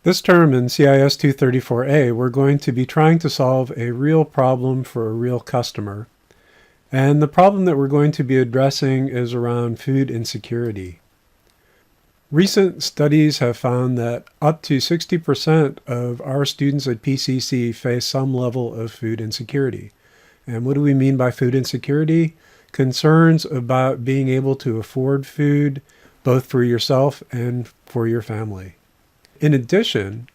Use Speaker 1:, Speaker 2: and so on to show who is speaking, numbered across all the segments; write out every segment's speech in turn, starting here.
Speaker 1: This term in CIS 234A, we're going to be trying to solve a real problem for a real customer. And the problem that we're going to be addressing is around food insecurity. Recent studies have found that up to 60% of our students at PCC face some level of food insecurity. And what do we mean by food insecurity? Concerns about being able to afford food, both for yourself and for your family. In addition,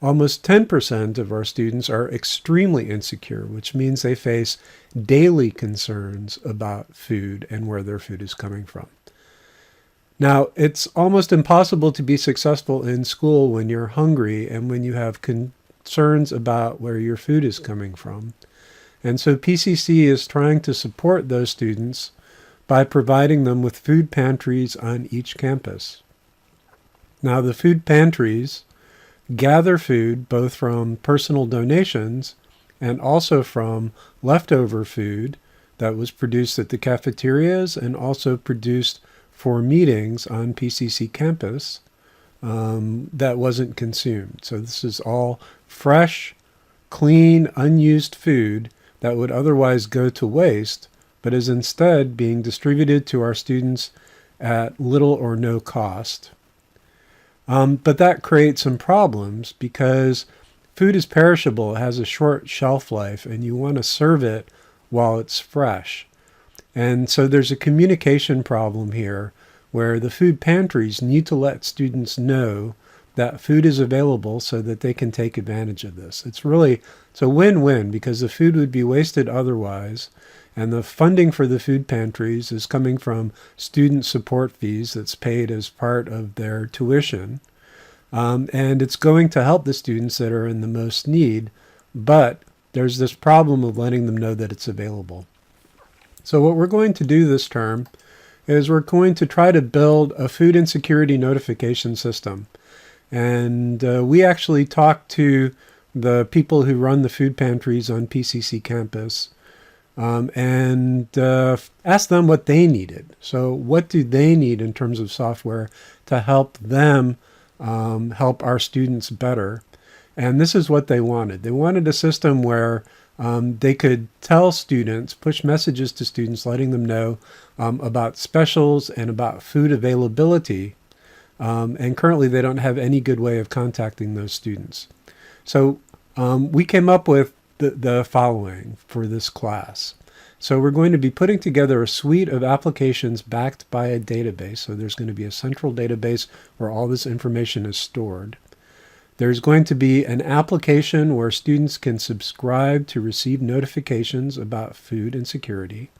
Speaker 1: almost 10% of our students are extremely insecure, which means they face daily concerns about food and where their food is coming from. Now, it's almost impossible to be successful in school when you're hungry and when you have concerns about where your food is coming from. And so PCC is trying to support those students by providing them with food pantries on each campus. Now, the food pantries gather food both from personal donations and also from leftover food that was produced at the cafeterias and also produced for meetings on PCC campus that wasn't consumed. So this is all fresh, clean, unused food that would otherwise go to waste, but is instead being distributed to our students at little or no cost. But that creates some problems because food is perishable, it has a short shelf life, and you want to serve it while it's fresh. And so there's a communication problem here where the food pantries need to let students know that food is available so that they can take advantage of this. It's a win-win because the food would be wasted otherwise, and the funding for the food pantries is coming from student support fees that's paid as part of their tuition. And it's going to help the students that are in the most need, but there's this problem of letting them know that it's available. So what we're going to do this term is we're going to try to build a food insecurity notification system. And we actually talked to the people who run the food pantries on PCC campus and asked them what they needed. So what do they need in terms of software to help them help our students better? And this is what they wanted. They wanted a system where they could tell students, push messages to students, letting them know about specials and about food availability. And currently they don't have any good way of contacting those students. So we came up with the following for this class. So we're going to be putting together a suite of applications backed by a database. So there's going to be a central database where all this information is stored. There's going to be an application where students can subscribe to receive notifications about food insecurity.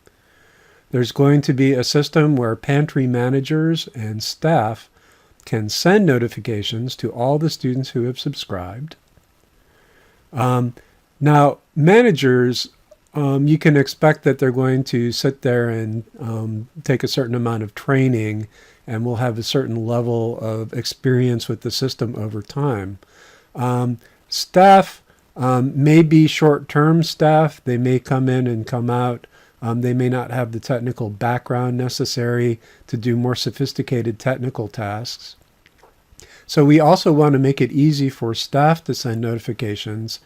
Speaker 1: There's going to be a system where pantry managers and staff can send notifications to all the students who have subscribed. Now, managers, you can expect that they're going to sit there and take a certain amount of training and will have a certain level of experience with the system over time. Staff may be short-term staff. They may come in and come out. They may not have the technical background necessary to do more sophisticated technical tasks. So we also want to make it easy for staff to send notifications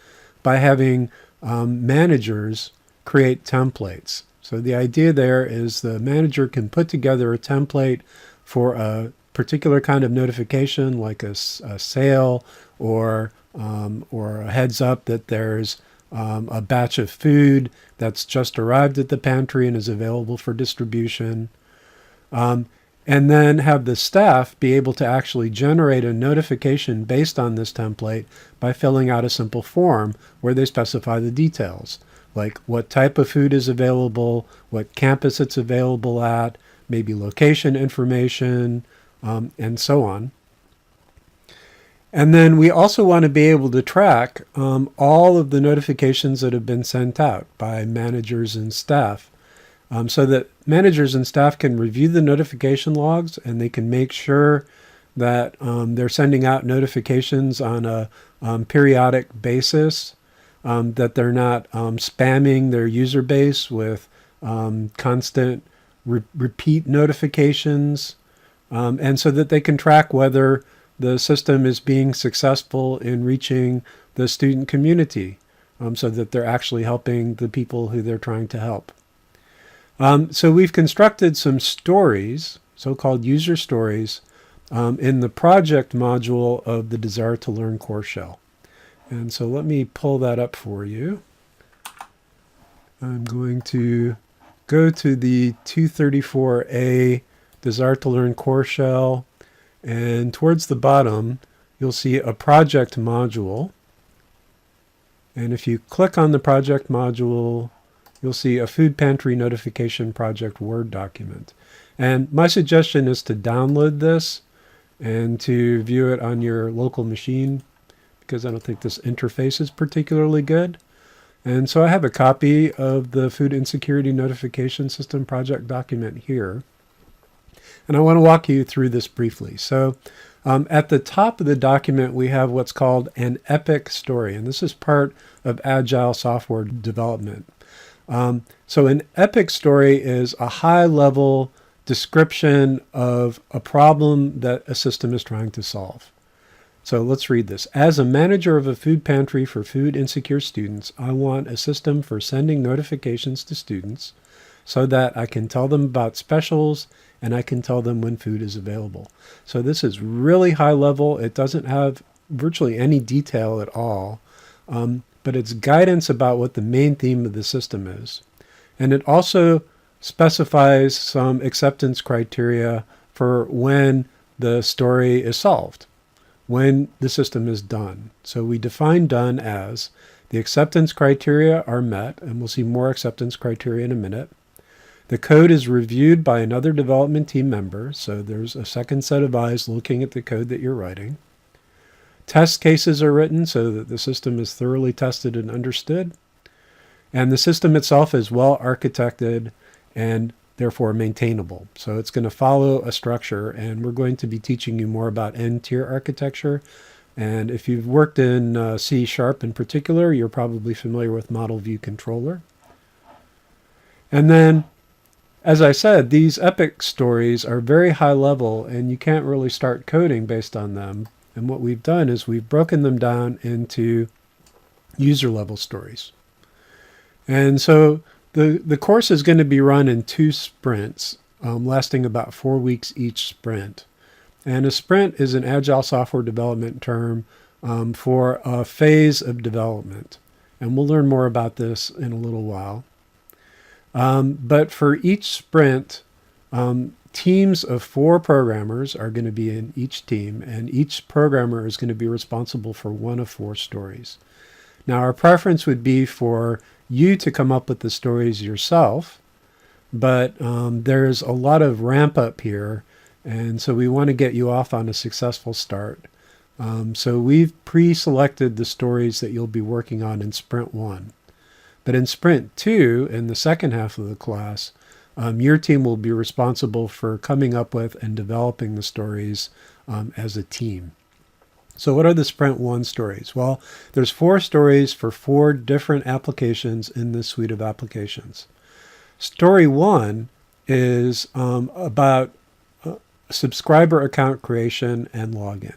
Speaker 1: by having managers create templates. So the idea there is the manager can put together a template for a particular kind of notification, like a sale or a heads up that there's a batch of food that's just arrived at the pantry and is available for distribution. And then have the staff be able to actually generate a notification based on this template by filling out a simple form where they specify the details, like what type of food is available, what campus it's available at, maybe location information, and so on. And then we also want to be able to track all of the notifications that have been sent out by managers and staff, so that managers and staff can review the notification logs and they can make sure that they're sending out notifications on a periodic basis, that they're not spamming their user base with constant repeat notifications, and so that they can track whether the system is being successful in reaching the student community, so that they're actually helping the people who they're trying to help. So we've constructed some stories, so-called user stories, in the project module of the Desire to Learn core shell. And so let me pull that up for you. I'm going to go to the 234A Desire to Learn core shell, and towards the bottom you'll see a project module. And if you click on the project module, you'll see a food pantry notification project Word document. And my suggestion is to download this and to view it on your local machine, because I don't think this interface is particularly good. And so I have a copy of the Food Insecurity Notification System project document here. And I want to walk you through this briefly. So at the top of the document, we have what's called an epic story. And this is part of Agile software development. So an epic story is a high-level description of a problem that a system is trying to solve. So let's read this. As a manager of a food pantry for food insecure students, I want a system for sending notifications to students so that I can tell them about specials and I can tell them when food is available. So this is really high level. It doesn't have virtually any detail at all, but it's guidance about what the main theme of the system is. And it also specifies some acceptance criteria for when the story is solved, when the system is done. So we define done as the acceptance criteria are met, and we'll see more acceptance criteria in a minute. The code is reviewed by another development team member, so there's a second set of eyes looking at the code that you're writing. Test cases are written so that the system is thoroughly tested and understood. And the system itself is well architected and therefore maintainable. So it's going to follow a structure, and we're going to be teaching you more about N-tier architecture. And if you've worked in C# in particular, you're probably familiar with Model View Controller. And then, as I said, these epic stories are very high level, and you can't really start coding based on them. And what we've done is we've broken them down into user level stories. And so the course is going to be run in 2 sprints, lasting about 4 weeks each sprint. And a sprint is an Agile software development term for a phase of development. And we'll learn more about this in a little while. But for each sprint, teams of 4 programmers are going to be in each team, and each programmer is going to be responsible for one of 4 stories. Now, our preference would be for you to come up with the stories yourself, but there's a lot of ramp up here, and so we want to get you off on a successful start. So we've pre-selected the stories that you'll be working on in Sprint 1. But in Sprint 2, in the second half of the class, your team will be responsible for coming up with and developing the stories as a team. So what are the Sprint 1 stories? Well, there's 4 stories for 4 different applications in this suite of applications. Story 1 is about subscriber account creation and login.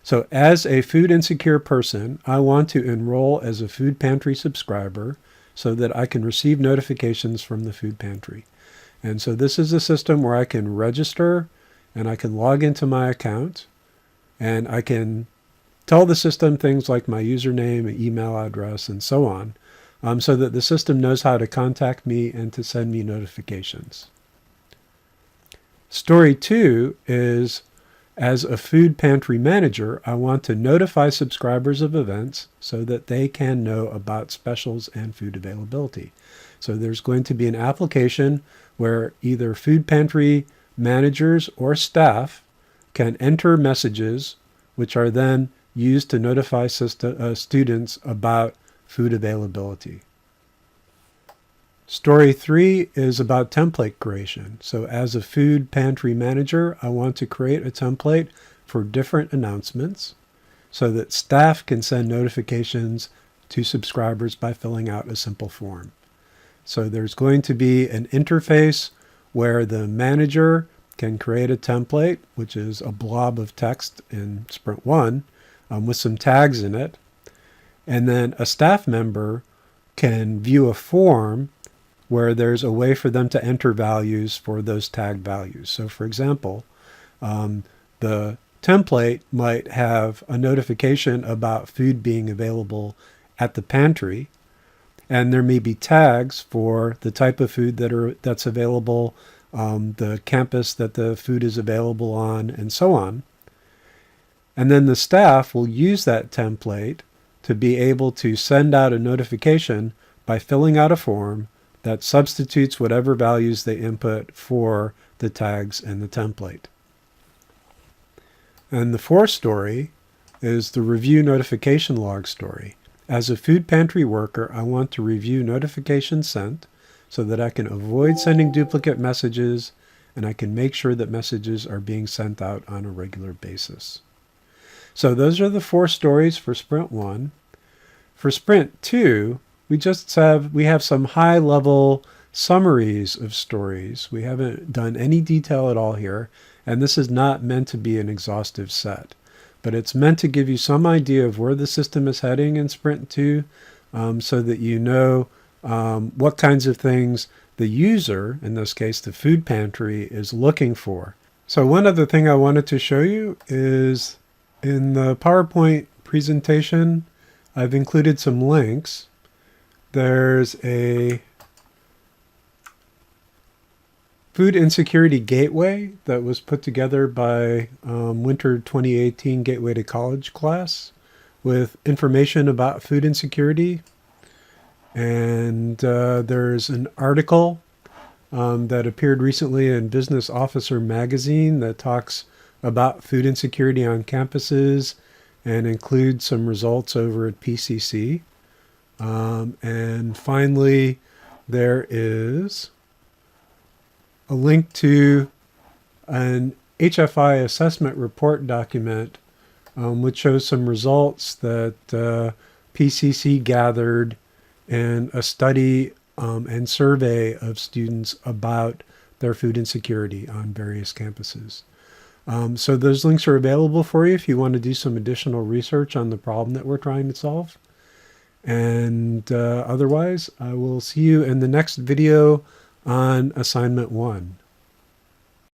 Speaker 1: So as a food insecure person, I want to enroll as a food pantry subscriber so that I can receive notifications from the food pantry. And so this is a system where I can register and I can log into my account, and I can tell the system things like my username, email address, and so on, so that the system knows how to contact me and to send me notifications. Story 2 is, as a food pantry manager, I want to notify subscribers of events so that they can know about specials and food availability. So there's going to be an application where either food pantry managers or staff can enter messages which are then used to notify students about food availability. Story 3 is about template creation. So as a food pantry manager, I want to create a template for different announcements so that staff can send notifications to subscribers by filling out a simple form. So there's going to be an interface where the manager can create a template, which is a blob of text in Sprint 1 with some tags in it. And then a staff member can view a form where there's a way for them to enter values for those tagged values. So for example, the template might have a notification about food being available at the pantry, and there may be tags for the type of food that's available, the campus that the food is available on, and so on. And then the staff will use that template to be able to send out a notification by filling out a form that substitutes whatever values they input for the tags in the template. And the fourth story is the review notification log story. As a food pantry worker, I want to review notifications sent so that I can avoid sending duplicate messages, and I can make sure that messages are being sent out on a regular basis. So those are the 4 stories for Sprint 1. For Sprint 2, we have some high-level summaries of stories. We haven't done any detail at all here, and this is not meant to be an exhaustive set. But it's meant to give you some idea of where the system is heading in Sprint 2 so that you know what kinds of things the user, in this case the food pantry, is looking for. So one other thing I wanted to show you is in the PowerPoint presentation, I've included some links. There's a Food Insecurity Gateway that was put together by Winter 2018 Gateway to College class with information about food insecurity. And there's an article that appeared recently in Business Officer magazine that talks about food insecurity on campuses and includes some results over at PCC. And finally, there is a link to an HFI assessment report document which shows some results that PCC gathered in a study and survey of students about their food insecurity on various campuses. So those links are available for you if you want to do some additional research on the problem that we're trying to solve. And otherwise, I will see you in the next video on assignment 1.